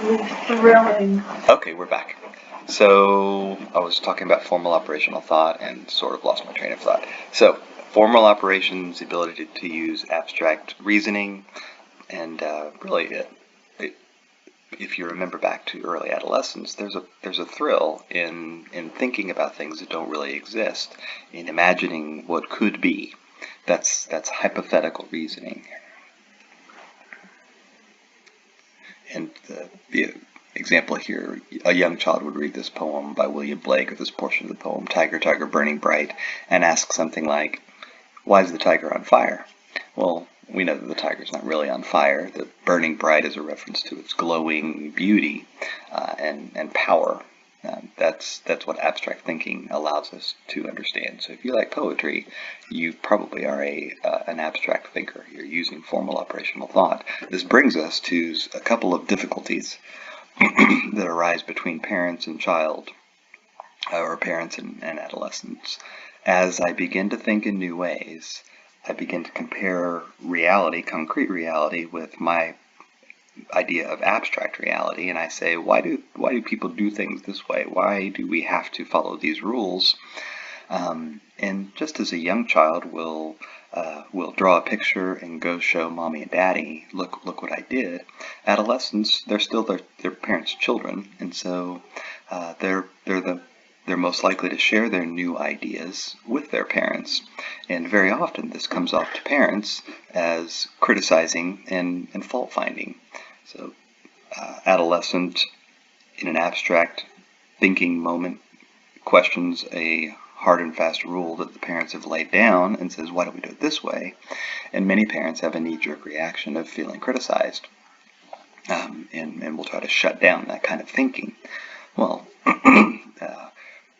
thrilling. Okay, we're back. So I was talking about formal operational thought and sort of lost my train of thought. So formal operations, the ability to use abstract reasoning, and really, if you remember back to early adolescence, there's a thrill in thinking about things that don't really exist, in imagining what could be. That's hypothetical reasoning. And the example here, a young child would read this poem by William Blake, or this portion of the poem, Tiger, Tiger, Burning Bright, and ask something like, why is the tiger on fire? Well, we know that the tiger's not really on fire. The burning bright is a reference to its glowing beauty and power. That's what abstract thinking allows us to understand. So if you like poetry, you probably are an abstract thinker. You're using formal operational thought. This brings us to a couple of difficulties that arise between parents and child, or parents and adolescents. As I begin to think in new ways, I begin to compare reality, concrete reality, with my idea of abstract reality, and I say, why do people do things this way? Why do we have to follow these rules? And just as a young child will draw a picture and go show mommy and daddy, look what I did. Adolescents, they're still their parents' children, and so they're most likely to share their new ideas with their parents. And very often this comes off to parents as criticizing and fault finding. So adolescent, in an abstract thinking moment, questions a hard and fast rule that the parents have laid down and says, why don't we do it this way? And many parents have a knee-jerk reaction of feeling criticized, and will try to shut down that kind of thinking. Well,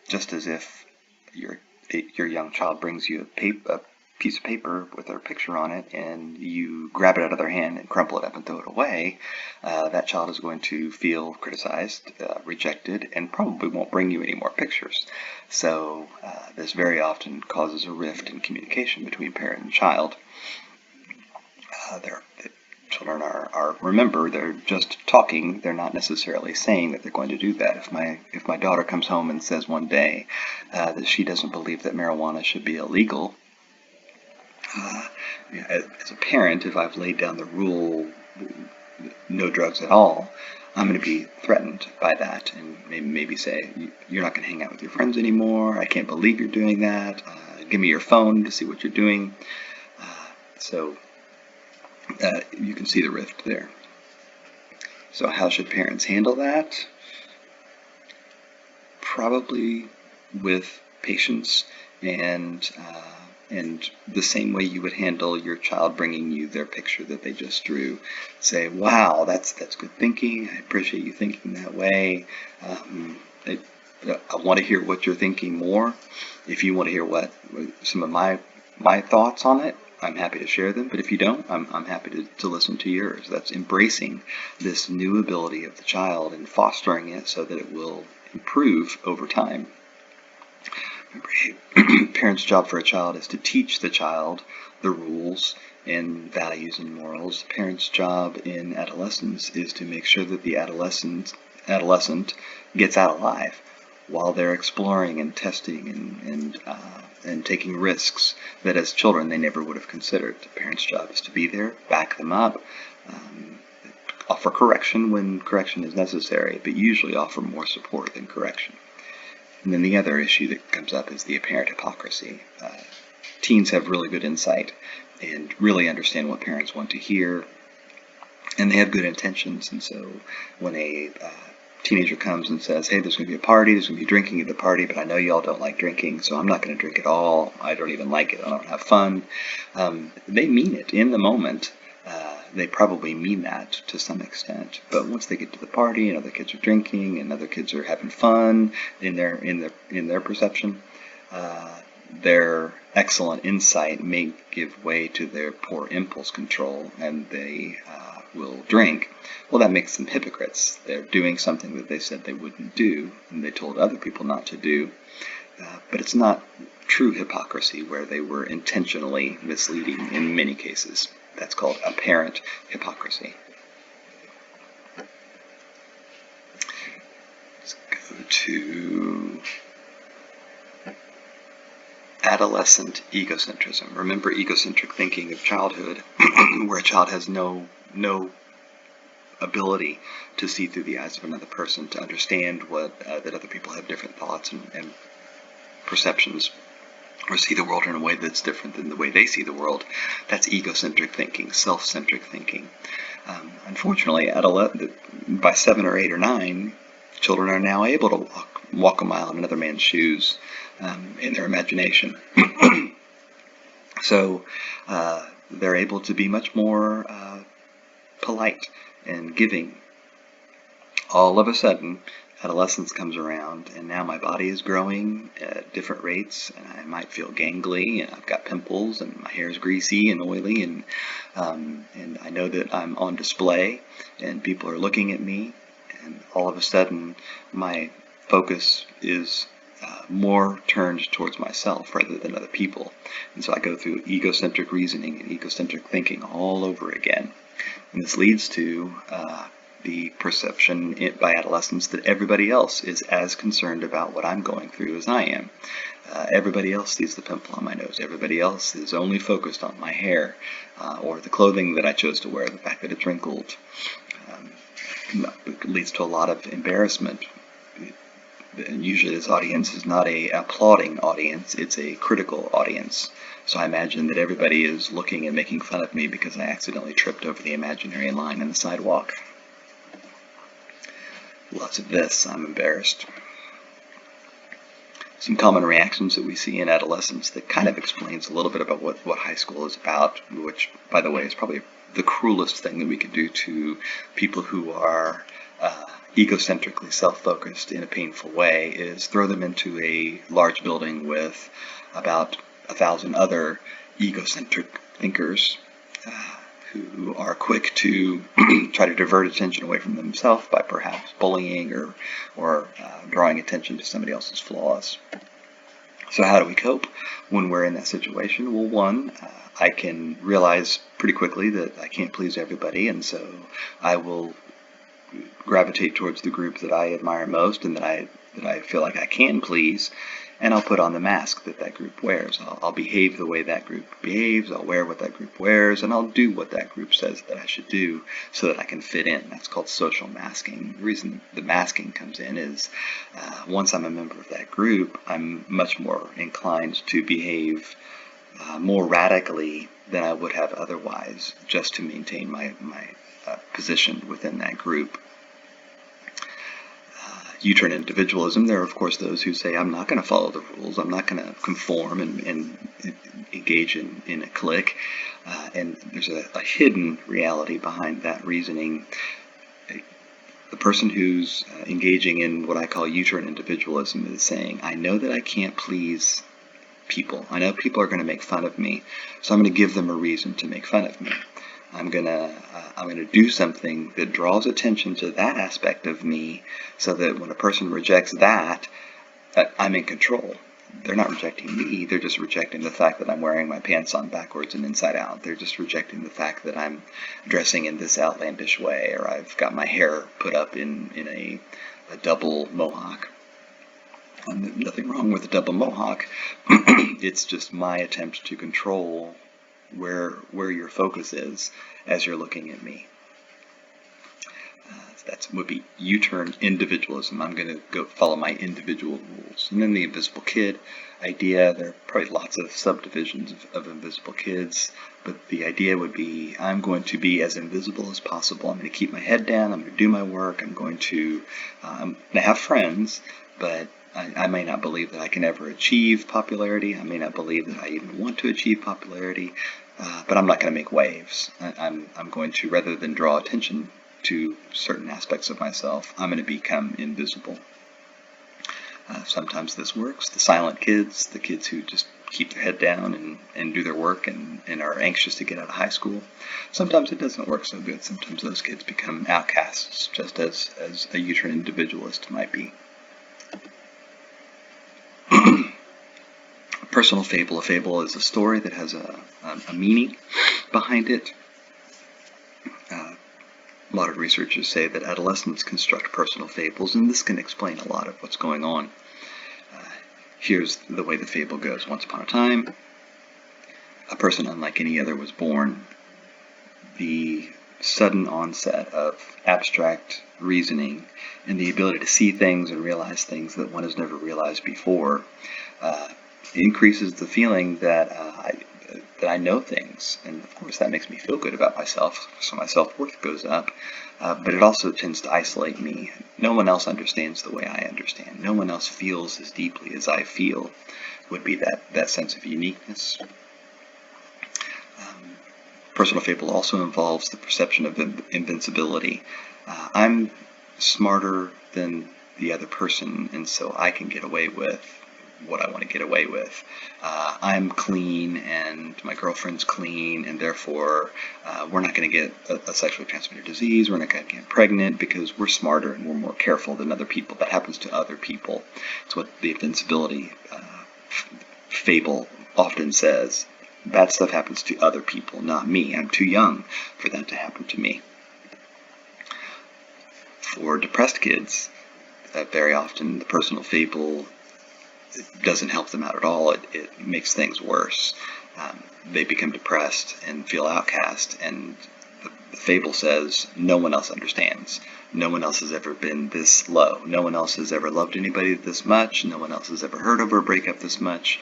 just as if your young child brings you a piece of paper with their picture on it, and you grab it out of their hand and crumple it up and throw it away, that child is going to feel criticized, rejected, and probably won't bring you any more pictures. So this very often causes a rift in communication between parent and child. Children remember, they're just talking. They're not necessarily saying that they're going to do that. If my daughter comes home and says one day that she doesn't believe that marijuana should be illegal, as a parent, if I've laid down the rule, no drugs at all, I'm going to be threatened by that, and maybe say, you're not going to hang out with your friends anymore. I can't believe you're doing that. Give me your phone to see what you're doing. So you can see the rift there. So how should parents handle that? Probably with patience and the same way you would handle your child bringing you their picture that they just drew. Say, wow, that's good thinking. I appreciate you thinking that way. I want to hear what you're thinking more. If you want to hear what some of my thoughts on it, I'm happy to share them, but if you don't, I'm happy to listen to yours. That's embracing this new ability of the child and fostering it so that it will improve over time. Remember, a parent's job for a child is to teach the child the rules and values and morals. The parent's job in adolescence is to make sure that the adolescent gets out alive while they're exploring and testing and taking risks that as children they never would have considered. The parent's job is to be there, back them up, offer correction when correction is necessary, but usually offer more support than correction. And then the other issue that comes up is the apparent hypocrisy. Teens have really good insight and really understand what parents want to hear, and they have good intentions. And so when a teenager comes and says, hey, there's going to be a party, there's going to be drinking at the party, but I know y'all don't like drinking, so I'm not going to drink at all. I don't even like it. I don't have fun. They mean it in the moment. They probably mean that to some extent, but once they get to the party and other kids are drinking and other kids are having fun in their perception, their excellent insight may give way to their poor impulse control, and they will drink. Well, that makes them hypocrites. They're doing something that they said they wouldn't do, and they told other people not to do. But it's not true hypocrisy where they were intentionally misleading in many cases. That's called apparent hypocrisy. to adolescent egocentrism. Remember egocentric thinking of childhood, where a child has no ability to see through the eyes of another person, to understand that other people have different thoughts and perceptions, or see the world in a way that's different than the way they see the world. That's egocentric thinking, self-centric thinking. Unfortunately, by 7 or 8 or 9, children are now able to walk a mile in another man's shoes in their imagination. So they're able to be much more polite and giving. All of a sudden, adolescence comes around, and now my body is growing at different rates, and I might feel gangly, and I've got pimples, and my hair is greasy and oily, and I know that I'm on display, and people are looking at me, and all of a sudden, my focus is more turned towards myself rather than other people. And so I go through egocentric reasoning and egocentric thinking all over again. And this leads to the perception by adolescents that everybody else is as concerned about what I'm going through as I am. Everybody else sees the pimple on my nose. Everybody else is only focused on my hair or the clothing that I chose to wear, the fact that it's wrinkled. It leads to a lot of embarrassment. And usually this audience is not a applauding audience, it's a critical audience. So I imagine that everybody is looking and making fun of me because I accidentally tripped over the imaginary line on the sidewalk. Lots of this, I'm embarrassed. Some common reactions that we see in adolescence that kind of explains a little bit about what high school is about, which, by the way, is probably the cruelest thing that we could do to people who are egocentrically self-focused in a painful way, is throw them into a large building with about 1,000 other egocentric thinkers who are quick to try to divert attention away from themselves by perhaps bullying or drawing attention to somebody else's flaws. So how do we cope when we're in that situation? Well, one, I can realize pretty quickly that I can't please everybody, and so I will gravitate towards the group that I admire most and that I feel like I can please, and I'll put on the mask that group wears. I'll behave the way that group behaves, I'll wear what that group wears, and I'll do what that group says that I should do so that I can fit in. That's called social masking. The reason the masking comes in is once I'm a member of that group, I'm much more inclined to behave more radically than I would have otherwise, just to maintain my position within that group. U-turn individualism, there are of course those who say, I'm not going to follow the rules, I'm not going to conform and engage in a clique, and there's a hidden reality behind that reasoning. The person who's engaging in what I call U-turn individualism is saying, I know that I can't please people, I know people are going to make fun of me, so I'm going to give them a reason to make fun of me. I'm gonna do something that draws attention to that aspect of me, so that when a person rejects that, I'm in control. They're not rejecting me, they're just rejecting the fact that I'm wearing my pants on backwards and inside out. They're just rejecting the fact that I'm dressing in this outlandish way, or I've got my hair put up in a double mohawk. Nothing wrong with a double mohawk. It's just my attempt to control where your focus is as you're looking at me. That would be U-turn individualism. I'm going to go follow my individual rules. And then the invisible kid idea, there are probably lots of subdivisions of invisible kids, but the idea would be I'm going to be as invisible as possible. I'm going to keep my head down, I'm going to do my work, I'm going to have friends, but I may not believe that I can ever achieve popularity. I may not believe that I even want to achieve popularity, but I'm not going to make waves. I'm going to, rather than draw attention to certain aspects of myself, I'm going to become invisible. Sometimes this works. The silent kids, the kids who just keep their head down and do their work and are anxious to get out of high school. Sometimes it doesn't work so good. Sometimes those kids become outcasts, just as a U-turn individualist might be. Personal fable. A fable is a story that has a meaning behind it. Modern researchers say that adolescents construct personal fables, and this can explain a lot of what's going on. Here's the way the fable goes. Once upon a time, a person unlike any other was born. The sudden onset of abstract reasoning and the ability to see things and realize things that one has never realized before increases the feeling that I know things, and of course that makes me feel good about myself, so my self-worth goes up, but it also tends to isolate me. No one else understands the way I understand. No one else feels as deeply as I feel, would be that sense of uniqueness. Personal fable also involves the perception of invincibility. I'm smarter than the other person, and so I can get away with what I want to get away with. I'm clean and my girlfriend's clean, and therefore we're not going to get a sexually transmitted disease, we're not going to get pregnant because we're smarter and we're more careful than other people. That happens to other people. It's what the invincibility fable often says. Bad stuff happens to other people, not me. I'm too young for that to happen to me. For depressed kids, very often the personal fable doesn't help them out at all. It makes things worse. They become depressed and feel outcast, and the fable says no one else understands. No one else has ever been this low. No one else has ever loved anybody this much. No one else has ever heard of a breakup this much.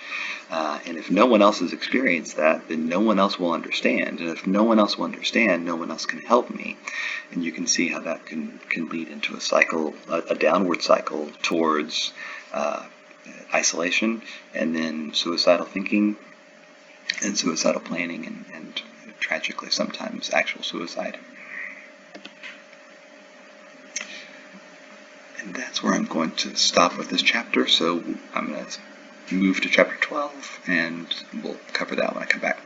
And if no one else has experienced that, then no one else will understand. And if no one else will understand, no one else can help me. And you can see how that can lead into a cycle, a downward cycle towards isolation, and then suicidal thinking, and suicidal planning, and tragically sometimes actual suicide. And that's where I'm going to stop with this chapter, so I'm going to move to chapter 12, and we'll cover that when I come back.